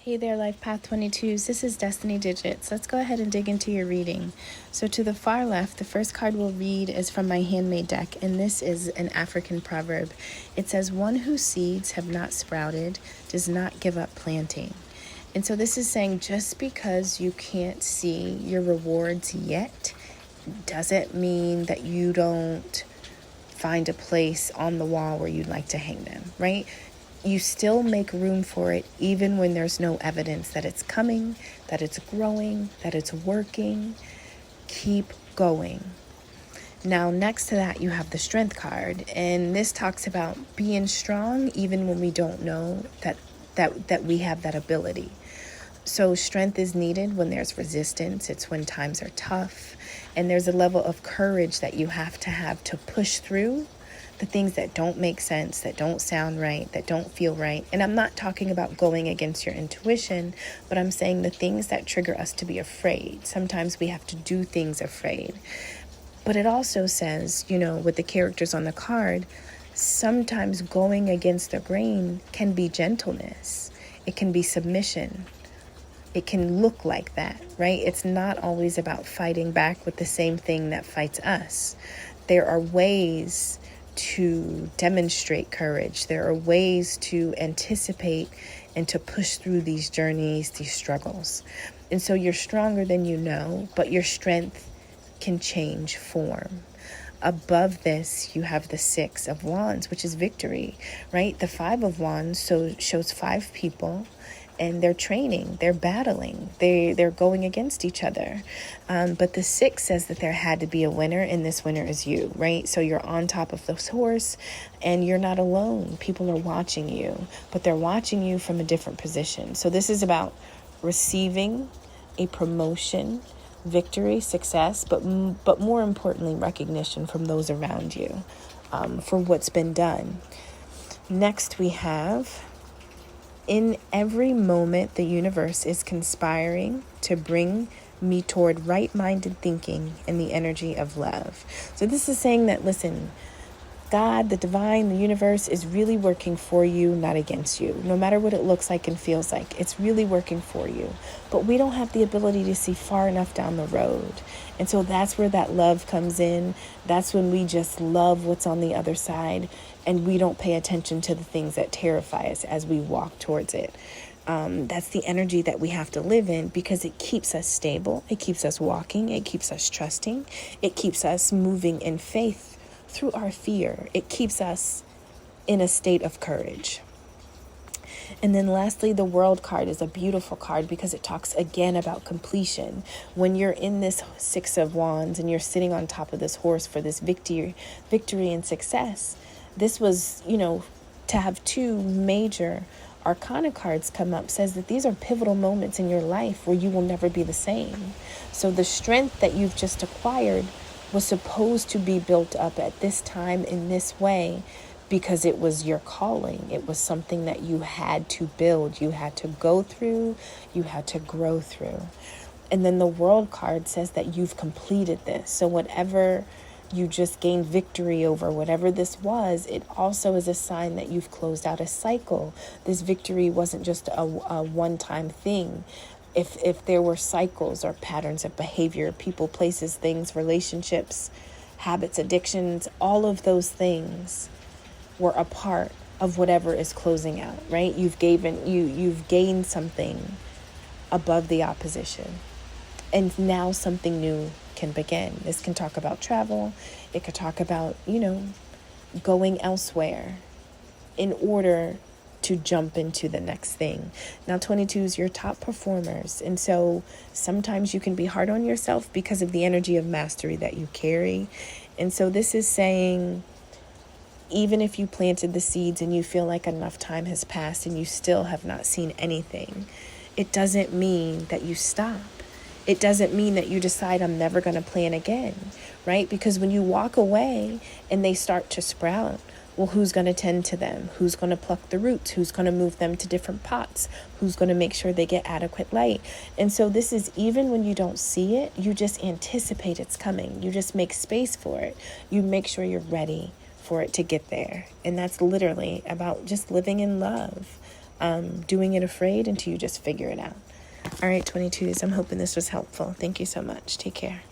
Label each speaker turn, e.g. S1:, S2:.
S1: Hey there, Life Path 22s. This is Destiny Digits. Let's go ahead and dig into your reading. So, to the far left, the first card we'll read is from my handmade deck, and this is an African proverb. It says, "One whose seeds have not sprouted does not give up planting." And so, this is saying just because you can't see your rewards yet doesn't mean that you don't find a place on the wall where you'd like to hang them, right? You still make room for it even when there's no evidence that it's coming, that it's growing, that it's working. Keep going. Now, next to that, you have the Strength card, and this talks about being strong even when we don't know that we have that ability. So strength is needed when there's resistance. It's when times are tough, and there's a level of courage that you have to push through the things that don't make sense, that don't sound right, that don't feel right. And I'm not talking about going against your intuition, but I'm saying the things that trigger us to be afraid. Sometimes we have to do things afraid. But it also says, with the characters on the card, sometimes going against the grain can be gentleness. It can be submission. It can look like that, right? It's not always about fighting back with the same thing that fights us. There are ways to demonstrate courage. There are ways to anticipate and to push through these journeys, these struggles. And so you're stronger than you know, but your strength can change form. Above this, you have the Six of Wands, which is victory, right? The Five of Wands shows five people, and they're training, they're battling, they're going against each other. But the Six says that there had to be a winner, and this winner is you, right? So you're on top of this horse, and you're not alone. People are watching you, but they're watching you from a different position. So this is about receiving a promotion, victory, success, but more importantly, recognition from those around you for what's been done. Next, we have, in every moment, the universe is conspiring to bring me toward right-minded thinking and the energy of love. So this is saying that, listen, God, the divine, the universe is really working for you, not against you. No matter what it looks like and feels like, it's really working for you. But we don't have the ability to see far enough down the road. And so that's where that love comes in. That's when we just love what's on the other side, and we don't pay attention to the things that terrify us as we walk towards it. That's the energy that we have to live in, because it keeps us stable. It keeps us walking. It keeps us trusting. It keeps us moving in faith through our fear. It keeps us in a state of courage. And then lastly, the World card is a beautiful card because it talks again about completion. When you're in this Six of Wands and you're sitting on top of this horse for this victory and success, this was, to have two major Arcana cards come up says that these are pivotal moments in your life where you will never be the same. So the strength that you've just acquired was supposed to be built up at this time in this way because it was your calling. It was something that you had to build, you had to go through, you had to grow through. And then the World card says that you've completed this. So whatever you just gained victory over, whatever this was, it also is a sign that you've closed out a cycle. This victory wasn't just a one-time thing. If there were cycles or patterns of behavior, people, places, things, relationships, habits, addictions, all of those things were a part of whatever is closing out, right? You've gained something above the opposition, and now something new can begin. This can talk about travel. It could talk about, going elsewhere in order to jump into the next thing. Now, 22s, you're top performers. And so sometimes you can be hard on yourself because of the energy of mastery that you carry. And so this is saying, even if you planted the seeds and you feel like enough time has passed and you still have not seen anything, it doesn't mean that you stop. It doesn't mean that you decide, I'm never going to plant again, right? Because when you walk away and they start to sprout, well, who's going to tend to them? Who's going to pluck the roots? Who's going to move them to different pots? Who's going to make sure they get adequate light? And so this is, even when you don't see it, you just anticipate it's coming. You just make space for it. You make sure you're ready for it to get there. And that's literally about just living in love, doing it afraid until you just figure it out. All right, 22s, I'm hoping this was helpful. Thank you so much. Take care.